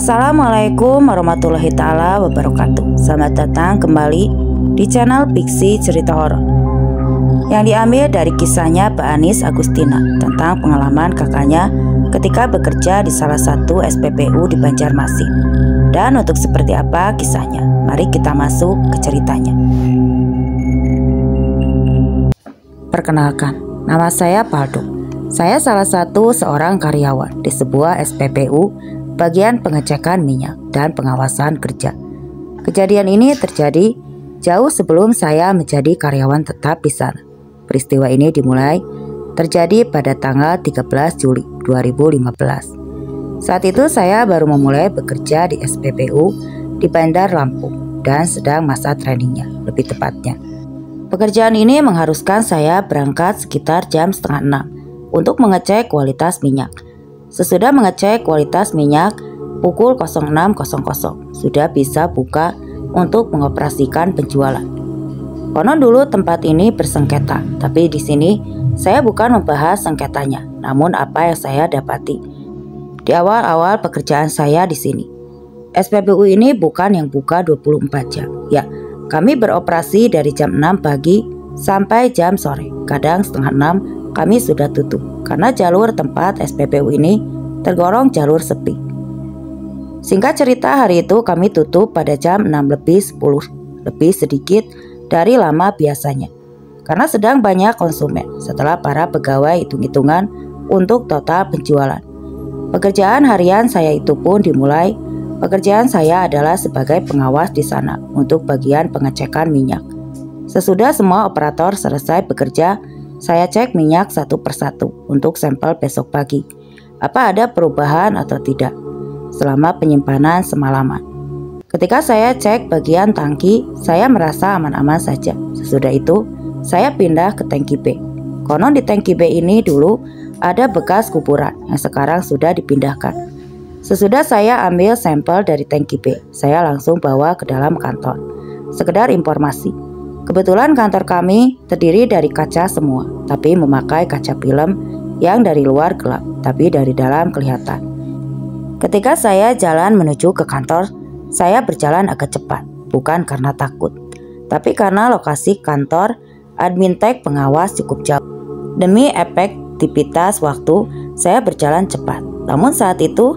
Assalamualaikum warahmatullahi taala wabarakatuh. Selamat datang kembali di channel Pixie Cerita Horor yang diambil dari kisahnya Mbak Anis Agustina tentang pengalaman kakaknya ketika bekerja di salah satu SPBU di Banjarmasin. Dan untuk seperti apa kisahnya, mari kita masuk ke ceritanya. Perkenalkan, nama saya Paldo. Saya salah satu seorang karyawan di sebuah SPBU bagian pengecekan minyak dan pengawasan kerja. Kejadian ini terjadi jauh sebelum saya menjadi karyawan tetap di sana. Peristiwa ini dimulai terjadi pada tanggal 13 Juli 2015. Saat itu saya baru memulai bekerja di SPBU di Bandar Lampung dan sedang masa trainingnya, lebih tepatnya. Pekerjaan ini mengharuskan saya berangkat sekitar jam setengah 6 untuk mengecek kualitas minyak. Sesudah mengecek kualitas minyak, pukul 06.00 sudah bisa buka untuk mengoperasikan penjualan. Konon dulu tempat ini bersengketa, tapi di sini saya bukan membahas sengketanya, namun apa yang saya dapati di awal-awal pekerjaan saya di sini. SPBU ini bukan yang buka 24 jam. Ya, kami beroperasi dari jam 6 pagi sampai jam sore. Kadang setengah 6 kami sudah tutup karena jalur tempat SPBU ini tergolong jalur sepi. Singkat cerita, hari itu kami tutup pada jam 6:10, lebih sedikit dari lama biasanya karena sedang banyak konsumen setelah para pegawai hitung-hitungan untuk total penjualan. Pekerjaan harian saya itu pun dimulai. Pekerjaan saya adalah sebagai pengawas di sana untuk bagian pengecekan minyak. Sesudah semua operator selesai bekerja, saya cek minyak satu persatu untuk sampel besok pagi. Apa ada perubahan atau tidak selama penyimpanan semalaman. Ketika saya cek bagian tangki, saya merasa aman-aman saja. Sesudah itu, saya pindah ke tangki B. Konon di tangki B ini dulu ada bekas kuburan yang sekarang sudah dipindahkan. Sesudah saya ambil sampel dari tangki B, saya langsung bawa ke dalam kantor. Sekedar informasi, kebetulan kantor kami terdiri dari kaca semua, tapi memakai kaca film yang dari luar gelap, tapi dari dalam kelihatan. Ketika saya jalan menuju ke kantor, saya berjalan agak cepat, bukan karena takut, tapi karena lokasi kantor admin tag pengawas cukup jauh. Demi efektivitas waktu, saya berjalan cepat. Namun saat itu,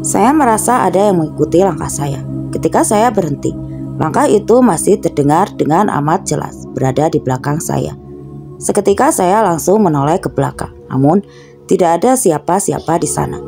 saya merasa ada yang mengikuti langkah saya. Ketika saya berhenti, langkah itu masih terdengar dengan amat jelas berada di belakang saya. Seketika saya langsung menoleh ke belakang, namun tidak ada siapa-siapa di sana.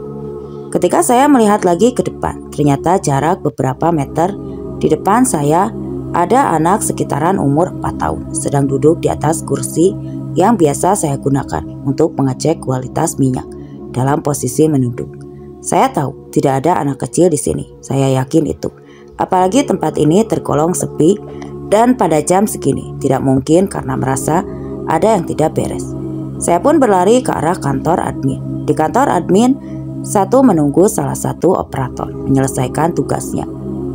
Ketika saya melihat lagi ke depan, ternyata jarak beberapa meter di depan saya ada anak sekitaran umur 4 tahun sedang duduk di atas kursi yang biasa saya gunakan untuk mengecek kualitas minyak dalam posisi menunduk. Saya tahu tidak ada anak kecil di sini, saya yakin itu. Apalagi tempat ini tergolong sepi dan pada jam segini tidak mungkin karena merasa ada yang tidak beres. Saya pun berlari ke arah kantor admin. Di kantor admin, satu menunggu salah satu operator menyelesaikan tugasnya.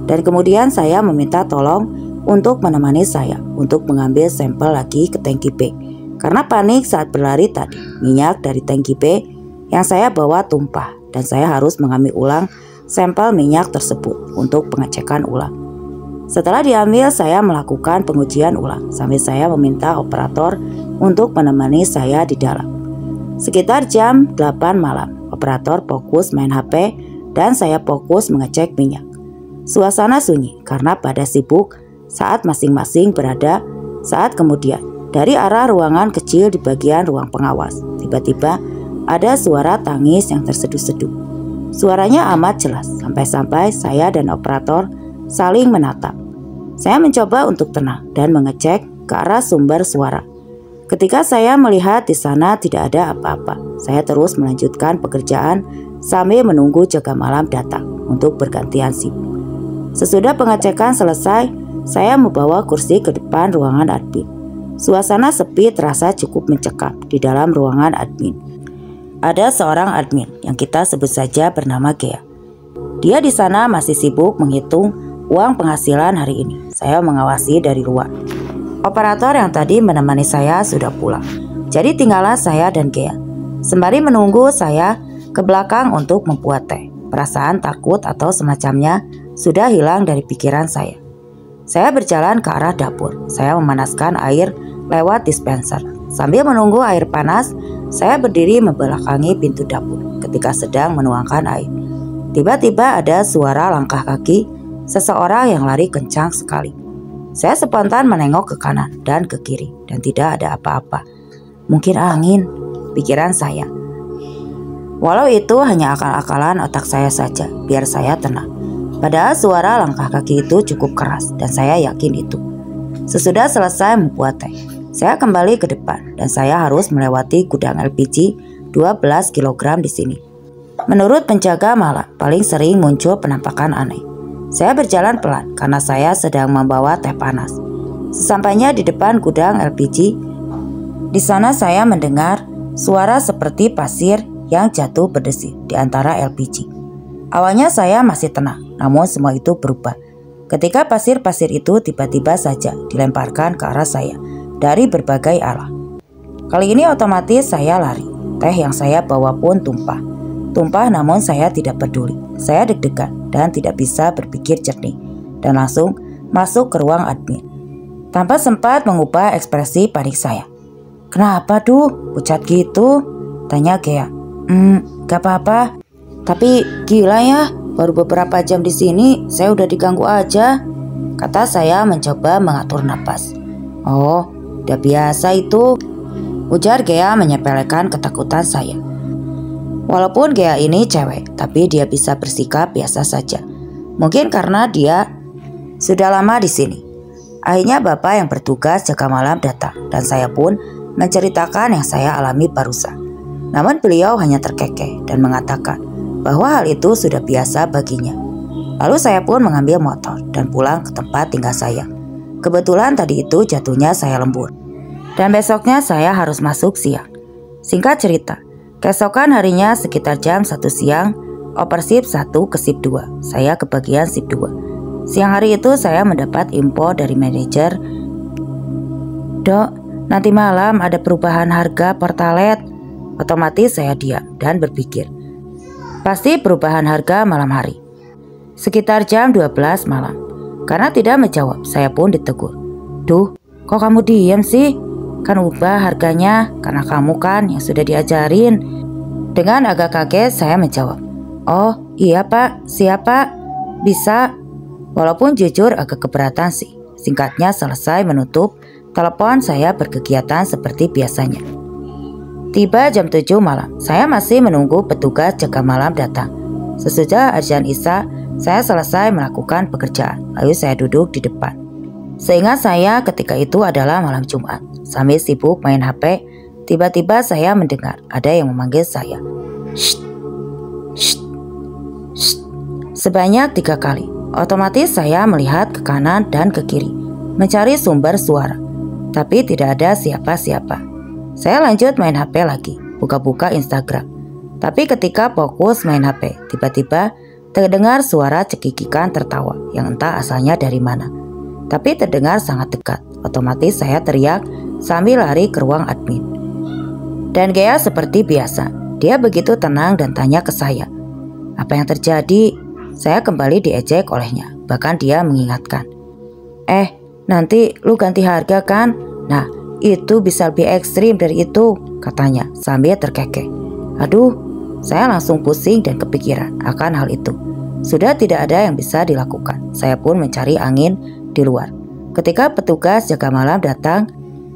Dan kemudian saya meminta tolong untuk menemani saya untuk mengambil sampel lagi ke tangki B. Karena panik saat berlari tadi, minyak dari tangki B yang saya bawa tumpah dan saya harus mengambil ulang sampel minyak tersebut untuk pengecekan ulang. Setelah diambil, saya melakukan pengujian ulang sambil saya meminta operator untuk menemani saya di dalam. Sekitar jam 8 malam, operator fokus main HP dan saya fokus mengecek minyak. Suasana sunyi karena pada sibuk saat masing-masing berada. Saat kemudian, dari arah ruangan kecil di bagian ruang pengawas, tiba-tiba ada suara tangis yang terseduh-seduh. Suaranya amat jelas, sampai-sampai saya dan operator saling menatap. Saya mencoba untuk tenang dan mengecek ke arah sumber suara. Ketika saya melihat di sana tidak ada apa-apa, saya terus melanjutkan pekerjaan sambil menunggu jaga malam datang untuk bergantian sibuk. Sesudah pengecekan selesai, saya membawa kursi ke depan ruangan admin. Suasana sepi terasa cukup mencekam di dalam ruangan admin. Ada seorang admin yang kita sebut saja bernama Gea. Dia di sana masih sibuk menghitung uang penghasilan hari ini. Saya mengawasi dari luar. Operator yang tadi menemani saya sudah pulang. Jadi tinggallah saya dan Gea. Sembari menunggu, saya ke belakang untuk membuat teh. Perasaan takut atau semacamnya sudah hilang dari pikiran saya. Saya berjalan ke arah dapur. Saya memanaskan air lewat dispenser. Sambil menunggu air panas, saya berdiri membelakangi pintu dapur ketika sedang menuangkan air. Tiba-tiba ada suara langkah kaki seseorang yang lari kencang sekali. Saya spontan menengok ke kanan dan ke kiri dan tidak ada apa-apa. Mungkin angin, pikiran saya. Walau itu hanya akal-akalan otak saya saja, biar saya tenang. Padahal suara langkah kaki itu cukup keras dan saya yakin itu. Sesudah selesai membuat teh, saya kembali ke depan dan saya harus melewati gudang LPG 12 kg di sini. Menurut penjaga malam, paling sering muncul penampakan aneh. Saya berjalan pelan karena saya sedang membawa teh panas. Sesampainya di depan gudang LPG, di sana saya mendengar suara seperti pasir yang jatuh berdesir di antara LPG. Awalnya saya masih tenang, namun semua itu berubah ketika pasir-pasir itu tiba-tiba saja dilemparkan ke arah saya dari berbagai arah. Kali ini otomatis saya lari. Teh yang saya bawa pun tumpah. Tumpah namun saya tidak peduli. Saya deg-degan dan tidak bisa berpikir jernih dan langsung masuk ke ruang admin. Tanpa sempat mengubah ekspresi panik saya. "Kenapa tuh? Pucat gitu?" tanya Gea. Gak apa-apa. Tapi gila ya, baru beberapa jam di sini saya udah diganggu aja, kata saya mencoba mengatur napas. "Oh, udah biasa itu," ujar Gea menyepelekan ketakutan saya. Walaupun Gea ini cewek, tapi dia bisa bersikap biasa saja. Mungkin karena dia sudah lama di sini. Akhirnya bapak yang bertugas jaga malam datang dan saya pun menceritakan yang saya alami barusan. Namun beliau hanya terkekeh dan mengatakan bahwa hal itu sudah biasa baginya. Lalu saya pun mengambil motor dan pulang ke tempat tinggal saya. Kebetulan tadi itu jatuhnya saya lembur. Dan besoknya saya harus masuk siang. Singkat cerita, keesokan harinya sekitar jam 1 siang, oper shift 1 ke shift 2. Saya kebagian shift 2. Siang hari itu saya mendapat info dari manajer. "Dok, nanti malam ada perubahan harga Pertalite." Otomatis saya diam dan berpikir, pasti perubahan harga malam hari. Sekitar jam 12 malam. Karena tidak menjawab, saya pun ditegur. "Duh, kok kamu diam sih? Kan ubah harganya karena kamu kan yang sudah diajarin." Dengan agak kaget saya menjawab, "Oh iya pak, siapa? Bisa." Walaupun jujur agak keberatan sih. Singkatnya selesai menutup telepon, saya berkegiatan seperti biasanya. Tiba jam 7 malam, saya masih menunggu petugas jaga malam datang. Sesudah azan Isya, saya selesai melakukan pekerjaan, lalu saya duduk di depan. Seingat saya ketika itu adalah malam Jumat. Sambil sibuk main HP, tiba-tiba saya mendengar ada yang memanggil saya. "Shh, shh, shh," sebanyak 3 kali. Otomatis saya melihat ke kanan dan ke kiri, mencari sumber suara, tapi tidak ada siapa-siapa. Saya lanjut main HP lagi, buka-buka Instagram. Tapi ketika fokus main HP, tiba-tiba terdengar suara cekikikan tertawa yang entah asalnya dari mana. Tapi terdengar sangat dekat. Otomatis saya teriak sambil lari ke ruang admin. Dan Gea seperti biasa, dia begitu tenang dan tanya ke saya, "Apa yang terjadi?" Saya kembali diejek olehnya, bahkan dia mengingatkan, "Nanti lu ganti harga kan? Nah, itu bisa lebih ekstrim dari itu," katanya sambil terkekeh. Aduh, saya langsung pusing dan kepikiran akan hal itu. Sudah tidak ada yang bisa dilakukan. Saya pun mencari angin di luar. Ketika petugas jaga malam datang,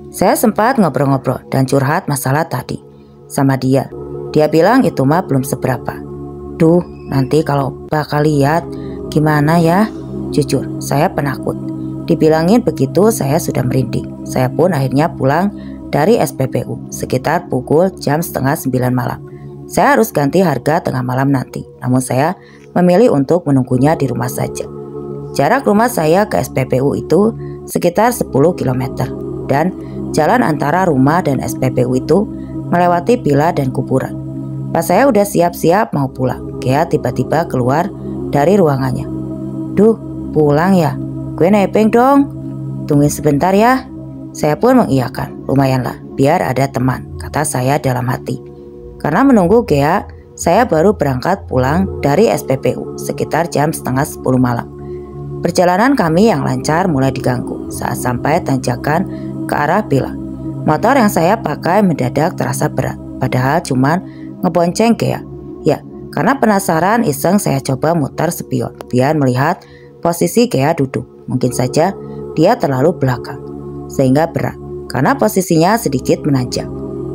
saya sempat ngobrol-ngobrol dan curhat masalah tadi sama dia. Dia bilang itu mah belum seberapa. Duh, nanti kalau bakal lihat gimana ya? Jujur, saya penakut. Dibilangin begitu saya sudah merinding. Saya pun akhirnya pulang dari SPBU sekitar pukul jam setengah 9 malam. Saya harus ganti harga tengah malam nanti, namun saya memilih untuk menunggunya di rumah saja. Jarak rumah saya ke SPBU itu sekitar 10 km dan jalan antara rumah dan SPBU itu melewati villa dan kuburan. Pas saya udah siap-siap mau pulang, Gea tiba-tiba keluar dari ruangannya. "Duh, pulang ya? Gue nebeng dong. Tungguin sebentar ya." Saya pun mengiyakan. "Lumayanlah, biar ada teman," kata saya dalam hati. Karena menunggu Gea, saya baru berangkat pulang dari SPPU sekitar jam setengah 10 malam. Perjalanan kami yang lancar mulai diganggu saat sampai tanjakan ke arah Bela. Motor yang saya pakai mendadak terasa berat, padahal cuman ngebonceng Gea. Ya, karena penasaran iseng saya coba muter spion biar melihat posisi Gea duduk. Mungkin saja dia terlalu belakang, sehingga berat karena posisinya sedikit menanjak.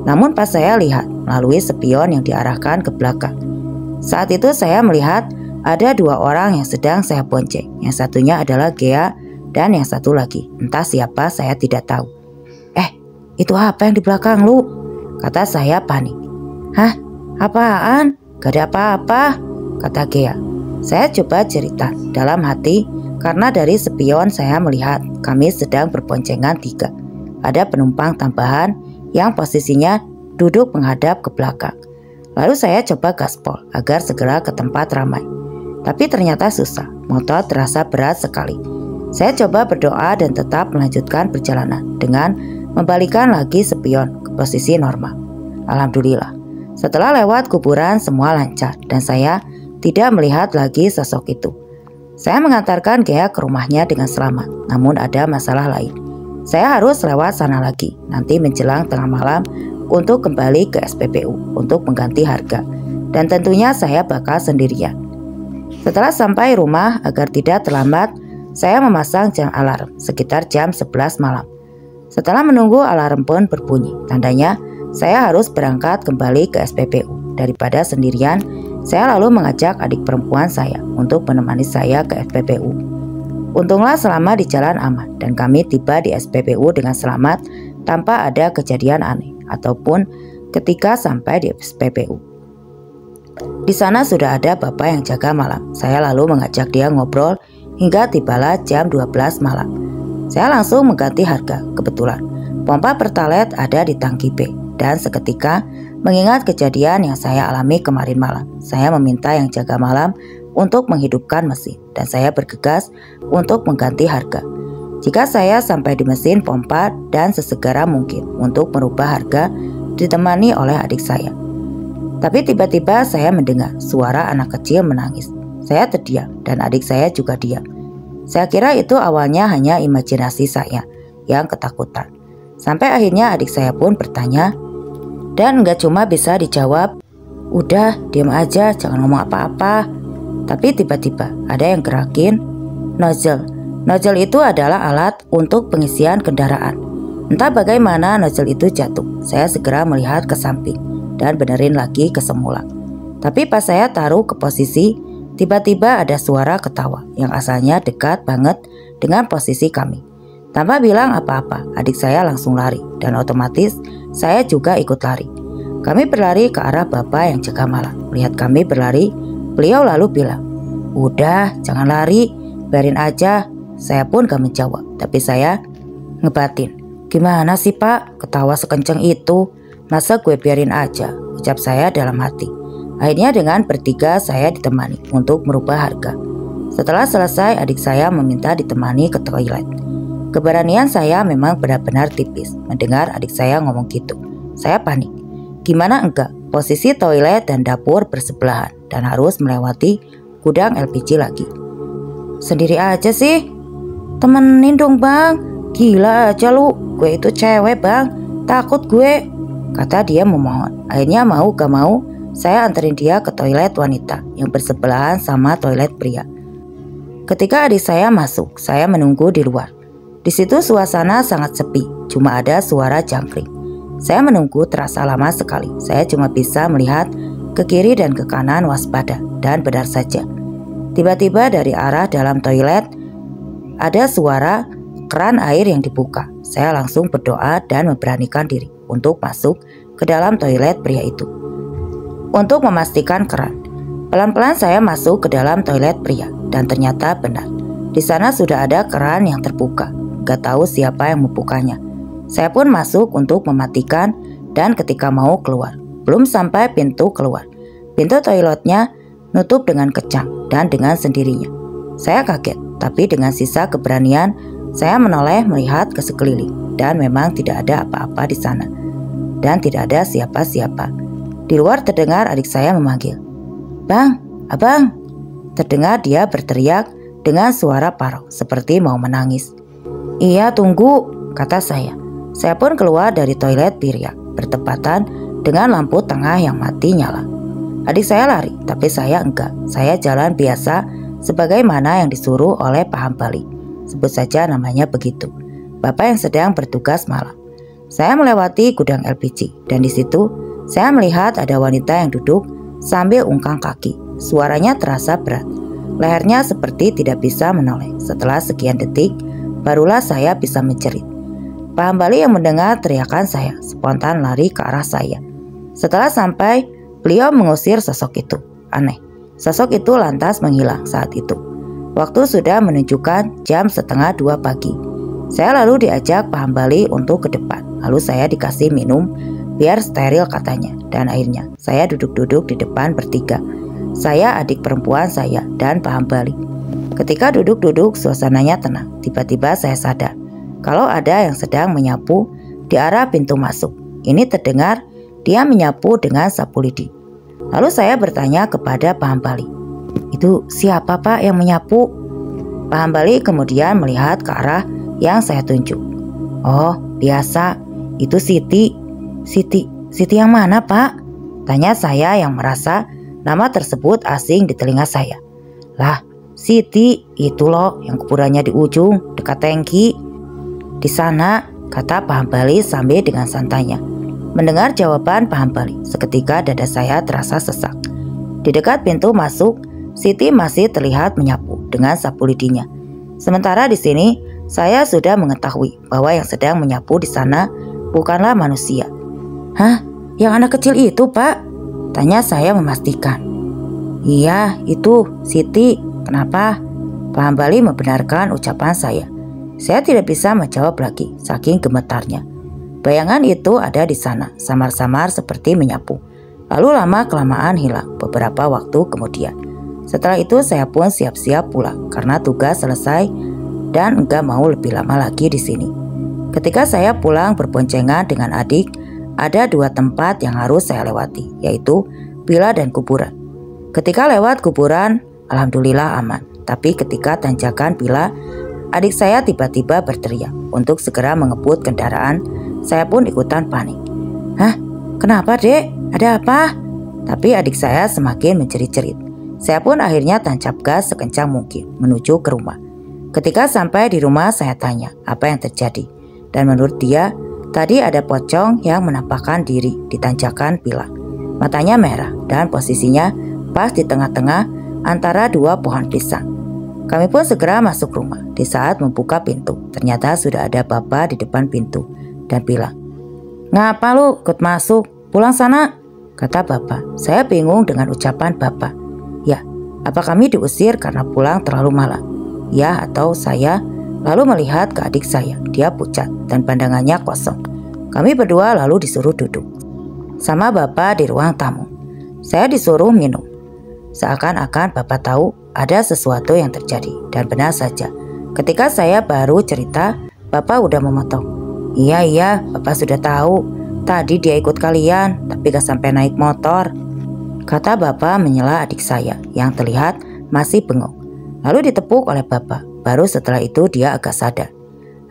Namun pas saya lihat melalui spion yang diarahkan ke belakang, saat itu saya melihat ada dua orang yang sedang saya bonceng. Yang satunya adalah Gea dan yang satu lagi entah siapa, saya tidak tahu. Itu apa yang di belakang lu? Kata saya panik. Hah? Apaan? Gak ada apa-apa, kata Gea. Saya coba cerita dalam hati karena dari spion saya melihat kami sedang berboncengan 3. Ada penumpang tambahan yang posisinya duduk menghadap ke belakang. Lalu saya coba gaspol agar segera ke tempat ramai. Tapi ternyata susah, motor terasa berat sekali. Saya coba berdoa dan tetap melanjutkan perjalanan dengan membalikkan lagi spion ke posisi normal. Alhamdulillah, setelah lewat kuburan semua lancar dan saya tidak melihat lagi sosok itu. Saya mengantarkan Gea ke rumahnya dengan selamat, namun ada masalah lain. Saya harus lewat sana lagi nanti menjelang tengah malam untuk kembali ke SPPU untuk mengganti harga, dan tentunya saya bakal sendirian. Setelah sampai rumah, agar tidak terlambat, saya memasang jam alarm sekitar jam 11 malam. Setelah menunggu alarm pun berbunyi, tandanya saya harus berangkat kembali ke SPPU. Daripada sendirian, saya lalu mengajak adik perempuan saya untuk menemani saya ke SPPU. Untunglah selama di jalan aman dan kami tiba di SPPU dengan selamat tanpa ada kejadian aneh ataupun ketika sampai di SPPU. Di sana sudah ada bapak yang jaga malam. Saya lalu mengajak dia ngobrol hingga tibalah jam 12 malam. Saya langsung mengganti harga. Kebetulan pompa Pertalite ada di tangki B, dan seketika mengingat kejadian yang saya alami kemarin malam, saya meminta yang jaga malam untuk menghidupkan mesin dan saya bergegas untuk mengganti harga. Jika saya sampai di mesin pompa dan sesegera mungkin untuk merubah harga ditemani oleh adik saya. Tapi tiba-tiba saya mendengar suara anak kecil menangis. Saya terdiam dan adik saya juga diam. Saya kira itu awalnya hanya imajinasi saya yang ketakutan. Sampai akhirnya adik saya pun bertanya dan nggak cuma bisa dijawab, "Udah, diam aja, jangan ngomong apa-apa." Tapi tiba-tiba ada yang gerakin nozzle. Nozzle itu adalah alat untuk pengisian kendaraan. Entah bagaimana nozzle itu jatuh. Saya segera melihat ke samping dan benerin lagi ke semula. Tapi pas saya taruh ke posisi, tiba-tiba ada suara ketawa yang asalnya dekat banget dengan posisi kami. Tanpa bilang apa-apa, adik saya langsung lari dan otomatis saya juga ikut lari. Kami berlari ke arah bapak yang jaga malam. Melihat kami berlari, beliau lalu bilang, "Udah, jangan lari, biarin aja." Saya pun gak menjawab, tapi saya ngebatin, "Gimana sih pak, ketawa sekenceng itu? Masa gue biarin aja?" ucap saya dalam hati. Akhirnya dengan bertiga saya ditemani untuk merubah harga. Setelah selesai, adik saya meminta ditemani ke toilet. Keberanian saya memang benar-benar tipis mendengar adik saya ngomong gitu. Saya panik. Gimana enggak, posisi toilet dan dapur bersebelahan dan harus melewati gudang LPG lagi. "Sendiri aja sih? Temenin dong bang, gila aja lu, gue itu cewek bang, takut gue," kata dia memohon. Akhirnya mau gak mau, saya anterin dia ke toilet wanita yang bersebelahan sama toilet pria. Ketika adik saya masuk, saya menunggu di luar. Di situ suasana sangat sepi, cuma ada suara jangkrik. Saya menunggu terasa lama sekali. Saya cuma bisa melihat ke kiri dan ke kanan waspada, dan benar saja. Tiba-tiba dari arah dalam toilet ada suara keran air yang dibuka. Saya langsung berdoa dan memberanikan diri untuk masuk ke dalam toilet pria itu. Untuk memastikan keran, pelan-pelan saya masuk ke dalam toilet pria dan ternyata benar. Di sana sudah ada keran yang terbuka. Gak tahu siapa yang membukanya. Saya pun masuk untuk mematikan dan ketika mau keluar, belum sampai pintu keluar, pintu toiletnya nutup dengan kencang dan dengan sendirinya. Saya kaget, tapi dengan sisa keberanian saya menoleh melihat ke sekeliling dan memang tidak ada apa-apa di sana dan tidak ada siapa-siapa. Di luar terdengar adik saya memanggil, "Bang, abang." Terdengar dia berteriak dengan suara parau seperti mau menangis. "Iya, tunggu," kata saya. Saya pun keluar dari toilet biriak bertepatan dengan lampu tengah yang mati nyala. Adik saya lari, tapi saya enggak. Saya jalan biasa sebagaimana yang disuruh oleh Pak Hambali. Sebut saja namanya begitu. Bapak yang sedang bertugas malam. Saya melewati gudang LPG dan di situ saya melihat ada wanita yang duduk sambil ungkang kaki. Suaranya terasa berat. Lehernya seperti tidak bisa menoleh. Setelah sekian detik, barulah saya bisa menjerit. Pak Hambali yang mendengar teriakan saya spontan lari ke arah saya. Setelah sampai, beliau mengusir sosok itu. Aneh, sosok itu lantas menghilang saat itu. Waktu sudah menunjukkan jam 1:30 pagi. Saya lalu diajak Pak Hambali untuk ke depan. Lalu saya dikasih minum biar steril katanya. Dan akhirnya saya duduk-duduk di depan bertiga. Saya, adik perempuan saya, dan Pak Hambali. Ketika duduk-duduk suasananya tenang. Tiba-tiba saya sadar kalau ada yang sedang menyapu di arah pintu masuk. Ini terdengar dia menyapu dengan sapu lidi. Lalu saya bertanya kepada Pak Hambali, "Itu siapa Pak yang menyapu?" Pak Hambali kemudian melihat ke arah yang saya tunjuk. "Oh, biasa, itu Siti." Siti yang mana Pak?" Tanya saya yang merasa nama tersebut asing di telinga saya. "Lah, Siti itu loh yang kuburannya di ujung dekat tangki." "Di sana," kata Pak Hambali sambil dengan santainya. Mendengar jawaban Pak Hambali, seketika dada saya terasa sesak. Di dekat pintu masuk, Siti masih terlihat menyapu dengan sapu lidinya. Sementara di sini, saya sudah mengetahui bahwa yang sedang menyapu di sana bukanlah manusia. "Hah? Yang anak kecil itu, Pak?" Tanya saya memastikan. "Iya, itu Siti. Kenapa?" Pak Hambali membenarkan ucapan saya. Saya tidak bisa menjawab lagi, saking gemetarnya. Bayangan itu ada di sana, samar-samar seperti menyapu. Lalu lama-kelamaan hilang beberapa waktu kemudian. Setelah itu saya pun siap-siap pulang karena tugas selesai dan enggak mau lebih lama lagi di sini. Ketika saya pulang berboncengan dengan adik, ada 2 tempat yang harus saya lewati, yaitu villa dan kuburan. Ketika lewat kuburan, alhamdulillah aman. Tapi ketika tanjakan villa, adik saya tiba-tiba berteriak untuk segera mengebut kendaraan. Saya pun ikutan panik. "Hah? Kenapa dek? Ada apa?" Tapi adik saya semakin menjerit-jerit. Saya pun akhirnya tancap gas sekencang mungkin menuju ke rumah. Ketika sampai di rumah saya tanya apa yang terjadi. Dan menurut dia, tadi ada pocong yang menampakkan diri di tanjakan villa. Matanya merah dan posisinya pas di tengah-tengah antara 2 pohon pisang. Kami pun segera masuk rumah. Di saat membuka pintu, ternyata sudah ada bapak di depan pintu dan bilang, "Ngapa lu ikut masuk? Pulang sana," kata bapak. Saya bingung dengan ucapan bapak. Ya, apa kami diusir karena pulang terlalu malam? Ya, atau saya lalu melihat ke adik saya. Dia pucat dan pandangannya kosong. Kami berdua lalu disuruh duduk sama bapak di ruang tamu. Saya disuruh minum. Seakan-akan bapak tahu ada sesuatu yang terjadi. Dan benar saja, ketika saya baru cerita, bapak udah memotong. Iya, bapak sudah tahu. Tadi dia ikut kalian, tapi gak sampai naik motor," kata bapak menyela adik saya yang terlihat masih bengong. Lalu ditepuk oleh bapak. Baru setelah itu dia agak sadar.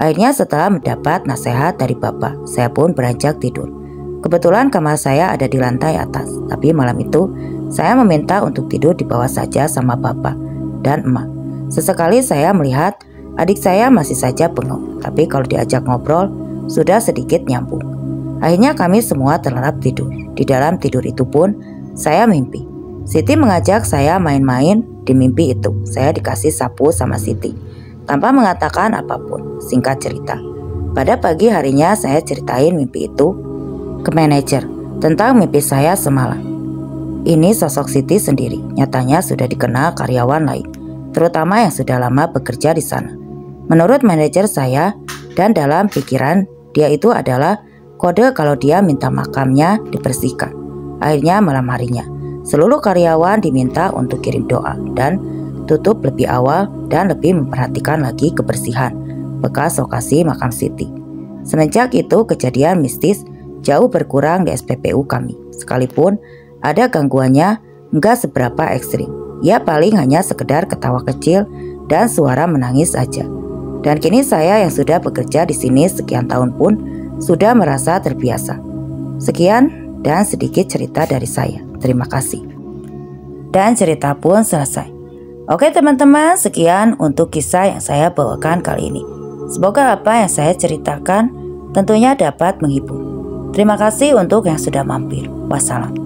Akhirnya setelah mendapat nasihat dari bapak, saya pun beranjak tidur. Kebetulan kamar saya ada di lantai atas, tapi malam itu saya meminta untuk tidur di bawah saja sama bapak dan emak. Sesekali saya melihat adik saya masih saja bengong, tapi kalau diajak ngobrol sudah sedikit nyambung. Akhirnya kami semua terlelap tidur. Di dalam tidur itu pun saya mimpi. Siti mengajak saya main-main. Di mimpi itu saya dikasih sapu sama Siti tanpa mengatakan apapun. Singkat cerita, pada pagi harinya saya ceritain mimpi itu ke manajer tentang mimpi saya semalam. Ini sosok Siti sendiri nyatanya sudah dikenal karyawan lain, terutama yang sudah lama bekerja di sana. Menurut manajer saya dan dalam pikiran dia itu adalah kode kalau dia minta makamnya dibersihkan. Akhirnya malam harinya seluruh karyawan diminta untuk kirim doa dan tutup lebih awal dan lebih memperhatikan lagi kebersihan bekas lokasi makam Siti. Semenjak itu kejadian mistis jauh berkurang di SPPU kami. Sekalipun ada gangguannya, nggak seberapa ekstrim. Ya paling hanya sekedar ketawa kecil dan suara menangis aja. Dan kini saya yang sudah bekerja di sini sekian tahun pun sudah merasa terbiasa. Sekian dan sedikit cerita dari saya. Terima kasih. Dan cerita pun selesai. Oke teman-teman, sekian untuk kisah yang saya bawakan kali ini. Semoga apa yang saya ceritakan tentunya dapat menghibur. Terima kasih untuk yang sudah mampir. Wassalam.